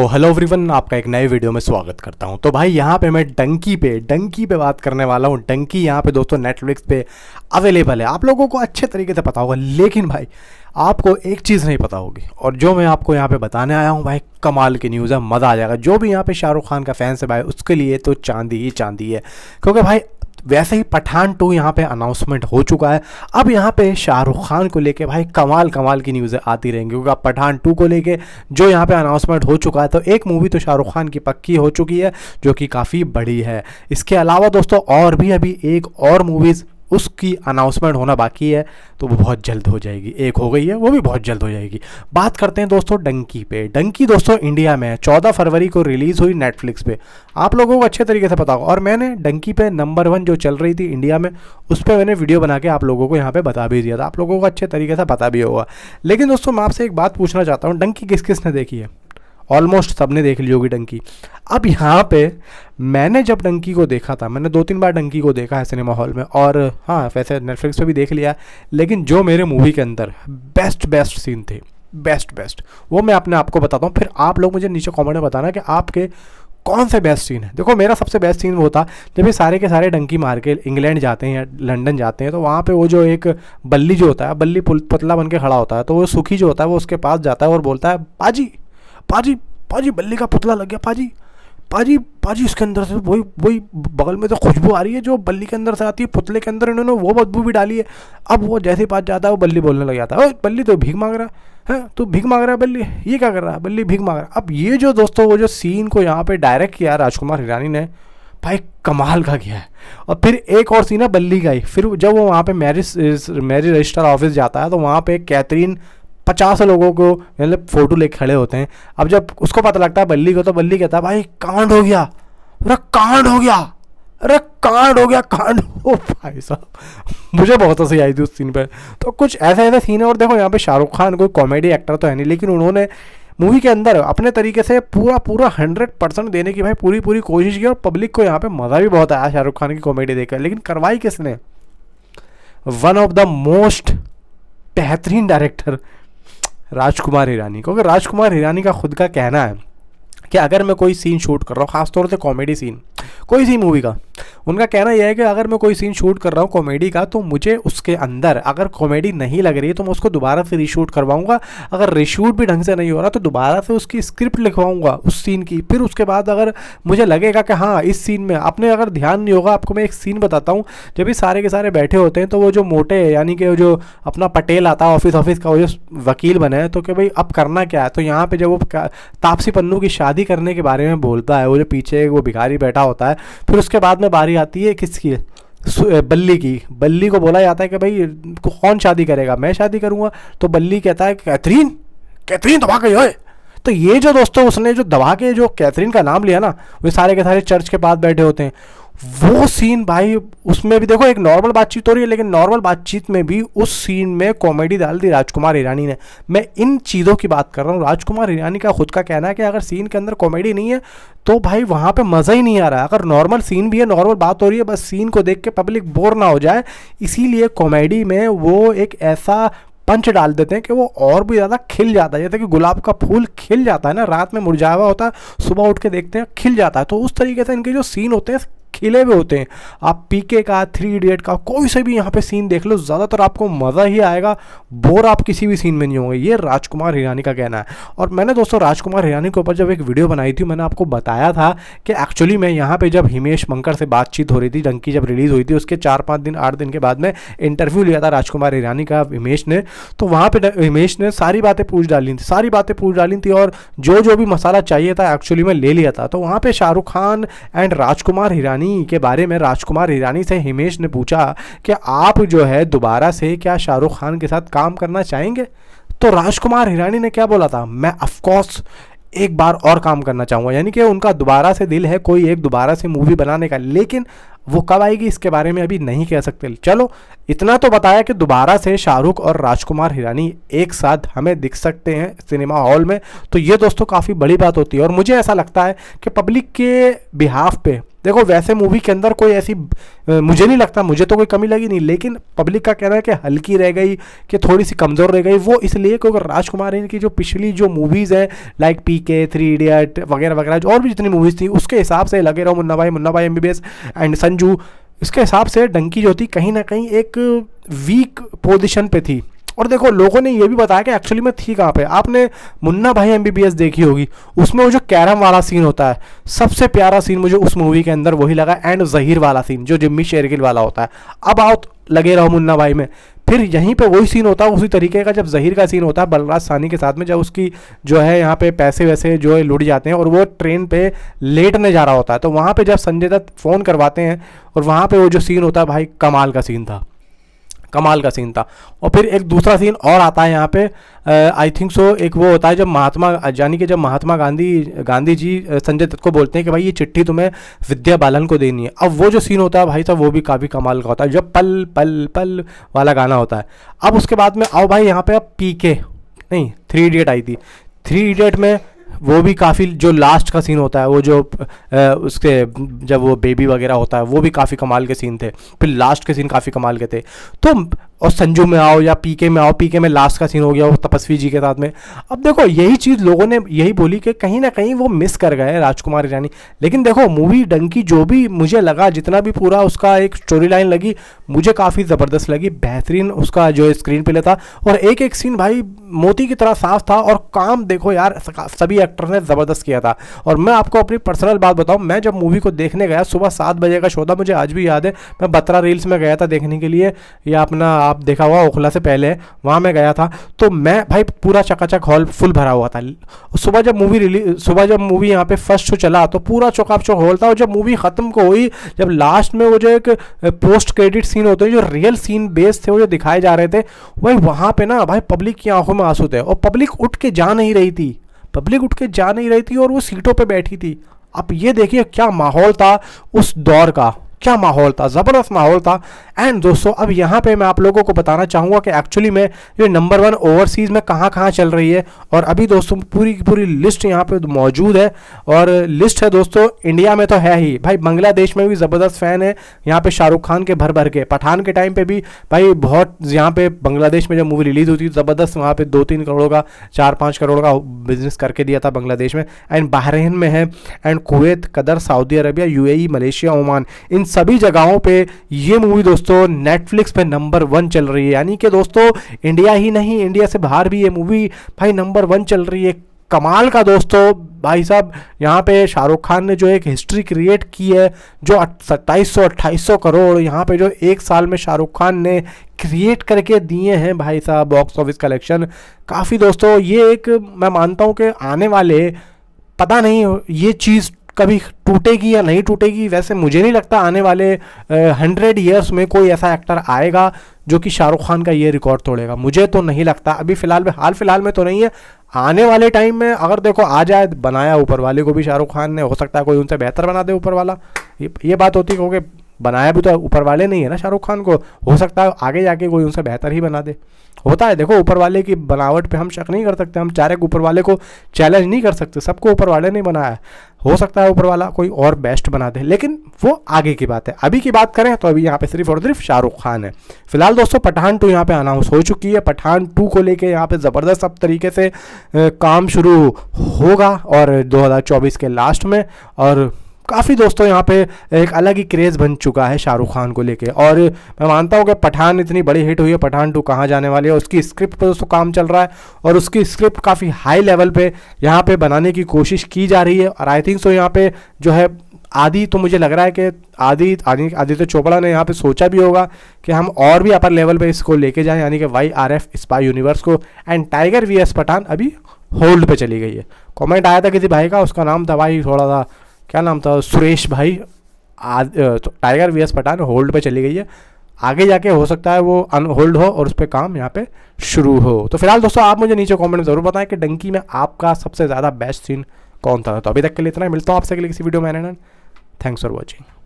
तो hello everyone, आपका एक नए वीडियो में स्वागत करता हूं। तो भाई यहाँ पे मैं डंकी पे बात करने वाला हूं। डंकी यहाँ पे दोस्तों नेटफ्लिक्स पे अवेलेबल है, आप लोगों को अच्छे तरीके से पता होगा। लेकिन भाई आपको एक चीज़ नहीं पता होगी, और जो मैं आपको यहाँ पे बताने आया हूँ भाई कमाल की न्यूज़ है, मज़ा आ जाएगा। जो भी यहाँ पे शाहरुख खान का फैंस है भाई, उसके लिए तो चांदी ही चांदी है। क्योंकि भाई वैसे ही पठान 2 यहाँ पे अनाउंसमेंट हो चुका है। अब यहाँ पे शाहरुख खान को लेके भाई कमाल की न्यूज़ें आती रहेंगी, क्योंकि अब पठान 2 को लेके जो यहाँ पे अनाउंसमेंट हो चुका है, तो एक मूवी तो शाहरुख खान की पक्की हो चुकी है, जो कि काफ़ी बड़ी है। इसके अलावा दोस्तों और भी अभी एक और मूवीज़ उसकी अनाउंसमेंट होना बाकी है, तो वो बहुत जल्द हो जाएगी। एक हो गई है, वो भी बहुत जल्द हो जाएगी। बात करते हैं दोस्तों डंकी पे। डंकी दोस्तों इंडिया में 14 फरवरी को रिलीज़ हुई नेटफ्लिक्स पे, आप लोगों को अच्छे तरीके से पता होगा। और मैंने डंकी पे नंबर 1 जो चल रही थी इंडिया में, उस पर मैंने वीडियो बना के आप लोगों को यहाँ पे बता भी दिया था, आप लोगों को अच्छे तरीके से पता भी होगा। लेकिन दोस्तों मैं आपसे एक बात पूछना चाहता हूँ, डंकी किस किस ने देखी है? ऑलमोस्ट सबने देख ली होगी डंकी। अब यहाँ पे मैंने जब डंकी को देखा था, मैंने 2-3 बार डंकी को देखा है सिनेमा हॉल में, और हाँ वैसे नेटफ्लिक्स पे भी देख लिया। लेकिन जो मेरे मूवी के अंदर बेस्ट सीन थे, बेस्ट वो मैं अपने आपको बताता हूँ। फिर आप लोग मुझे नीचे कमेंट में बताना कि आपके कौन से बेस्ट सीन है। देखो मेरा सबसे बेस्ट सीन वो था जब ये सारे के सारे डंकी मार के इंग्लैंड जाते हैं या लंदन जाते हैं, तो वहाँ पे वो जो एक बल्ली जो होता है, बल्ली पतला बन के खड़ा होता है, तो वो सुखी जो होता है वो उसके पास जाता है और बोलता है, पाजी बल्ली का पुतला लग गया, पाजी इसके अंदर से वही बगल में तो खुशबू आ रही है जो बल्ली के अंदर से आती है, पुतले के अंदर इन्होंने वो बदबू भी डाली है। अब वो जैसे ही पास जाता है वो बल्ली बोलने लग जाता है, ओए बल्ली तो भीख मांग रहा है, तू भीख मांग रहा है बल्ली, ये क्या कर रहा है? बल्ली भीख मांग रहा है। अब ये जो दोस्तों वो जो सीन को यहाँ पे डायरेक्ट किया राजकुमार हिरानी ने, भाई कमाल का किया है। और फिर एक और सीन है बल्ली का ही, फिर जब वो वहाँ पे मैरिज रजिस्टर ऑफिस जाता है, तो वहाँ पे कैथरीन 50 लोगों को मतलब फ़ोटो लेके खड़े होते हैं। अब जब उसको पता लगता है बल्ली को, तो बल्ली कहता है, भाई कांड हो गया, अरे कांड हो भाई साहब, मुझे बहुत हंसी आई थी उस सीन पे। तो कुछ ऐसे सीन है। और देखो यहाँ पे शाहरुख खान कोई कॉमेडी एक्टर तो है नहीं, लेकिन उन्होंने मूवी के अंदर अपने तरीके से पूरा 100% देने की भाई पूरी कोशिश की, और पब्लिक को यहाँ पे मज़ा भी बहुत आया शाहरुख खान की कॉमेडी देखकर। लेकिन करवाई किसने? वन ऑफ द मोस्ट बेहतरीन डायरेक्टर राजकुमार हिरानी। क्योंकि राजकुमार हिरानी का खुद का कहना है कि अगर मैं कोई सीन शूट कर रहा हूँ, ख़ासतौर से कॉमेडी सीन कोई सी मूवी का, उनका कहना यह है कि अगर मैं कोई सीन शूट कर रहा हूँ कॉमेडी का, तो मुझे उसके अंदर अगर कॉमेडी नहीं लग रही है तो मैं उसको दोबारा से रीशूट करवाऊंगा। अगर रीशूट भी ढंग से नहीं हो रहा तो दोबारा से उसकी स्क्रिप्ट लिखवाऊंगा उस सीन की। फिर उसके बाद अगर मुझे लगेगा कि हाँ इस सीन में आपने अगर ध्यान नहीं होगा, आपको मैं एक सीन बताता हूँ। जब भी सारे के सारे बैठे होते हैं, तो वो जो मोटे यानी कि जो अपना पटेल आता है ऑफिस का, वो जो वकील बना है, तो कि भाई अब करना क्या है। तो यहाँ पर जब वो तापसी पन्नू की शादी करने के बारे में बोलता है, वो जो पीछे वो भिखारी बैठा होता है, फिर उसके बाद में बारी आती है किसकी? बल्ली की। बल्ली को बोला जाता है कि भाई कौन शादी करेगा? मैं शादी करूंगा। तो बल्ली कहता है कैथरीन दबा के ओए। तो ये जो दोस्तों उसने जो दबा के जो कैथरीन का नाम लिया ना, वो सारे के सारे चर्च के पास बैठे होते हैं, वो सीन भाई उसमें भी देखो एक नॉर्मल बातचीत हो रही है, लेकिन नॉर्मल बातचीत में भी उस सीन में कॉमेडी डाल दी राजकुमार हिरानी ने। मैं इन चीज़ों की बात कर रहा हूँ। राजकुमार हिरानी का खुद का कहना है कि अगर सीन के अंदर कॉमेडी नहीं है तो भाई वहाँ पे मज़ा ही नहीं आ रहा है। अगर नॉर्मल सीन भी है, नॉर्मल बात हो रही है, बस सीन को देख के पब्लिक बोर ना हो जाए, इसीलिए कॉमेडी में वो एक ऐसा पंच डाल देते हैं कि वो और भी ज़्यादा खिल जाता है। जैसे कि गुलाब का फूल खिल जाता है ना, रात में मुरझाया हुआ होता है, सुबह उठ के देखते हैं खिल जाता है। तो उस तरीके से इनके जो सीन होते हैं खिले हुए होते हैं। आप पीके का, 3 इडियट का, कोई से भी यहाँ पे सीन देख लो, ज़्यादातर आपको मज़ा ही आएगा, बोर आप किसी भी सीन में नहीं होंगे। ये राजकुमार हिरानी का कहना है। और मैंने दोस्तों राजकुमार हिरानी के ऊपर जब एक वीडियो बनाई थी, मैंने आपको बताया था कि एक्चुअली मैं यहाँ पे जब हिमेश मंकर से बातचीत हो रही थी, डंकी जब रिलीज़ हुई थी, उसके 4-5 दिन 8 दिन के बाद में इंटरव्यू लिया था राजकुमार हिरानी का हिमेश ने। तो वहाँ पर हिमेश ने सारी बातें पूछ डाली थी, और जो भी मसाला चाहिए था एक्चुअली में ले लिया था। तो वहाँ पर शाहरुख खान एंड राजकुमार हिरानी के बारे में राजकुमार हिरानी से हिमेश ने पूछा कि आप जो है दोबारा से क्या शाहरुख खान के साथ काम करना चाहेंगे? तो राजकुमार हिरानी ने क्या बोला था? मैं ऑफ कोर्स एक बार और काम करना चाहूँगा। यानी कि उनका दोबारा से दिल है कोई एक दोबारा से मूवी बनाने का, लेकिन वो कब आएगी इसके बारे में अभी नहीं कह सकते। चलो इतना तो बताया कि दोबारा से शाहरुख और राजकुमार हिरानी एक साथ हमें दिख सकते हैं सिनेमा हॉल में। तो ये दोस्तों काफ़ी बड़ी बात होती है, और मुझे ऐसा लगता है कि पब्लिक के बिहाफ पे देखो वैसे मूवी के अंदर कोई ऐसी मुझे नहीं लगता, मुझे तो कोई कमी लगी नहीं, लेकिन पब्लिक का कहना है कि हल्की रह गई, कि थोड़ी सी कमज़ोर रह गई। वो इसलिए क्योंकि राजकुमार की जो पिछली जो मूवीज़ हैं लाइक पीके, 3 इडियट वगैरह वगैरह और भी जितनी मूवीज़ थी उसके हिसाब से लगे रहो, मुन्ना भाई MBBS एंड संजू, इसके हिसाब से डंकी जो थी कहीं ना कहीं एक वीक पोजीशन पे थी। और देखो लोगों ने ये भी बताया कि एक्चुअली में थी कहाँ पे। आपने मुन्ना भाई MBBS देखी होगी, उसमें वो जो कैरम वाला सीन होता है, सबसे प्यारा सीन मुझे उस मूवी के अंदर वही लगा, एंड जहीर वाला सीन जो जिम्मी शेरगिल वाला होता है। अब आओ लगे रहो मुन्ना भाई में, फिर यहीं पे वही सीन होता है उसी तरीके का जब जहीर का सीन होता है बलराज साहनी के साथ में, जब उसकी जो है यहाँ पे पैसे वैसे जो है लुट जाते हैं और वो ट्रेन पे लेटने जा रहा होता है, तो वहाँ पे जब संजय दत्त फ़ोन करवाते हैं और वहाँ पे वो जो सीन होता है भाई कमाल का सीन था, कमाल का सीन था। और फिर एक दूसरा सीन और आता है यहाँ पे, आई थिंक सो, एक वो होता है जब महात्मा गांधी जी संजय दत्त को बोलते हैं कि भाई ये चिट्ठी तुम्हें विद्या बालन को देनी है। अब वो जो सीन होता है भाई साहब वो भी काफ़ी कमाल का होता है, जब पल पल पल वाला गाना होता है। अब उसके बाद में आओ भाई यहाँ पे, अब पीके नहीं 3 इडियट आई थी, 3 इडियट में वो भी काफ़ी, जो लास्ट का सीन होता है वो जो उसके जब वो बेबी वगैरह होता है वो भी काफ़ी कमाल के सीन थे, फिर लास्ट के सीन काफ़ी कमाल के थे। तो और संजू में आओ या पीके में आओ, पीके में लास्ट का सीन हो गया वो तपस्वी जी के साथ में। अब देखो यही चीज़ लोगों ने यही बोली कि कहीं ना कहीं वो मिस कर गए राजकुमार हिरानी। लेकिन देखो मूवी डंकी जो भी मुझे लगा, जितना भी पूरा उसका एक स्टोरी लाइन लगी मुझे काफ़ी ज़बरदस्त लगी, बेहतरीन उसका जो स्क्रीन प्ले था, और एक एक सीन भाई मोती की तरह साफ था। और काम देखो यार सभी एक्टर ने ज़बरदस्त किया था। और मैं आपको अपनी पर्सनल बात बताऊं, मैं जब मूवी को देखने गया सुबह 7 बजे का शो था, मुझे आज भी याद है, मैं बत्रा रील्स में गया था देखने के लिए, या अपना आप देखा हुआ ओखला से पहले वहाँ मैं गया था, तो मैं भाई पूरा चकाचक हॉल फुल भरा हुआ था। सुबह जब मूवी यहाँ पे फर्स्ट शो चला तो पूरा चौकाचौक हॉल था, और जब मूवी ख़त्म को हुई, जब लास्ट में वो जो एक पोस्ट क्रेडिट सीन होते हैं जो रियल सीन बेस थे वो जो दिखाए जा रहे थे, वही वहाँ पे ना भाई पब्लिक की आंखों में आंसू थे, और पब्लिक उठ के जा नहीं रही थी, और वो सीटों पे बैठी थी। अब ये देखिए क्या माहौल था उस दौर का, क्या माहौल था, ज़बरदस्त माहौल था। एंड दोस्तों अब यहाँ पे मैं आप लोगों को बताना चाहूँगा कि एक्चुअली में ये नंबर 1 ओवरसीज़ में कहाँ चल रही है। और अभी दोस्तों पूरी की पूरी लिस्ट यहाँ पे मौजूद है, और लिस्ट है दोस्तों इंडिया में तो है ही भाई, बांग्लादेश में भी ज़बरदस्त फ़ैन है यहाँ पे शाहरुख खान के भर के। पठान के टाइम पे भी भाई बहुत, यहाँ पे बांग्लादेश में जब मूवी रिलीज़ हुई थी ज़बरदस्त वहाँ पे 2-3 करोड़ का 4-5 करोड़ का बिजनेस करके दिया था बांग्लादेश में। एंड बहरीन में है, and Kuwait, Qatar, Saudi Arabia, UAE, Malaysia, Oman, इन सभी जगहों पे ये मूवी दोस्तों नेटफ्लिक्स पे नंबर 1 चल रही है। यानी कि दोस्तों इंडिया ही नहीं, इंडिया से बाहर भी ये मूवी भाई नंबर 1 चल रही है। कमाल का दोस्तों भाई साहब, यहाँ पे शाहरुख खान ने जो एक हिस्ट्री क्रिएट की है, जो 2700-2800 करोड़ यहाँ पे जो एक साल में शाहरुख खान ने क्रिएट करके दिए हैं भाई साहब बॉक्स ऑफिस कलेक्शन, काफ़ी दोस्तों ये एक मैं मानता हूँ कि आने वाले, पता नहीं ये चीज़ कभी टूटेगी या नहीं टूटेगी, वैसे मुझे नहीं लगता आने वाले 100 ईयर्स में कोई ऐसा एक्टर आएगा जो कि शाहरुख खान का ये रिकॉर्ड तोड़ेगा, मुझे तो नहीं लगता। अभी हाल फिलहाल में तो नहीं है, आने वाले टाइम में अगर देखो आ जाए, बनाया ऊपर वाले को भी शाहरुख खान ने, हो सकता है कोई उनसे बेहतर बना दे ऊपर वाला, ये बात होती है, क्योंकि बनाया भी तो ऊपर वाले नहीं है ना शाहरुख खान को, हो सकता है आगे जाके कोई उनसे बेहतर ही बना दे। होता है, देखो ऊपर वाले की बनावट पे हम शक नहीं कर सकते, हम डायरेक्ट ऊपर वाले को चैलेंज नहीं कर सकते, सबको ऊपर वाले नहीं बनाया है, हो सकता है ऊपर वाला कोई और बेस्ट बना दे, लेकिन वो आगे की बात है। अभी की बात करें तो अभी यहाँ पे सिर्फ और सिर्फ शाहरुख खान है। फिलहाल दोस्तों पठान 2 यहाँ पे अनाउंस हो चुकी है, पठान 2 को लेके यहाँ पे ज़बरदस्त सब तरीके से काम शुरू होगा, और 2024 के लास्ट में, और काफ़ी दोस्तों यहाँ पे एक अलग ही क्रेज़ बन चुका है शाहरुख खान को लेके। और मैं मानता हूँ कि पठान इतनी बड़ी हिट हुई है, पठान 2 कहाँ जाने वाली है, उसकी स्क्रिप्ट पर दोस्तों काम चल रहा है, और उसकी स्क्रिप्ट काफ़ी हाई लेवल पे यहाँ पे बनाने की कोशिश की जा रही है। और आई थिंक सो यहाँ पे जो है आदि, तो मुझे लग रहा है कि आदित्य चोपड़ा ने यहाँ पे सोचा भी होगा कि हम और भी अपर लेवल पे इसको लेके जाएं, यानी कि YRF स्पाई यूनिवर्स को। एंड टाइगर VS पठान अभी होल्ड पे चली गई है। कमेंट आया था किसी भाई का, उसका नाम था भाई थोड़ा सा, क्या नाम था, सुरेश भाई। तो टाइगर VS पठान होल्ड पे चली गई है, आगे जाके हो सकता है वो अनहोल्ड हो और उस पर काम यहाँ पे शुरू हो। तो फिलहाल दोस्तों आप मुझे नीचे कमेंट में ज़रूर बताएं कि डंकी में आपका सबसे ज़्यादा बेस्ट सीन कौन था। तो अभी तक के लिए इतना ही, मिलता हूँ आपसे अगली किसी वीडियो में। Thanks for watching.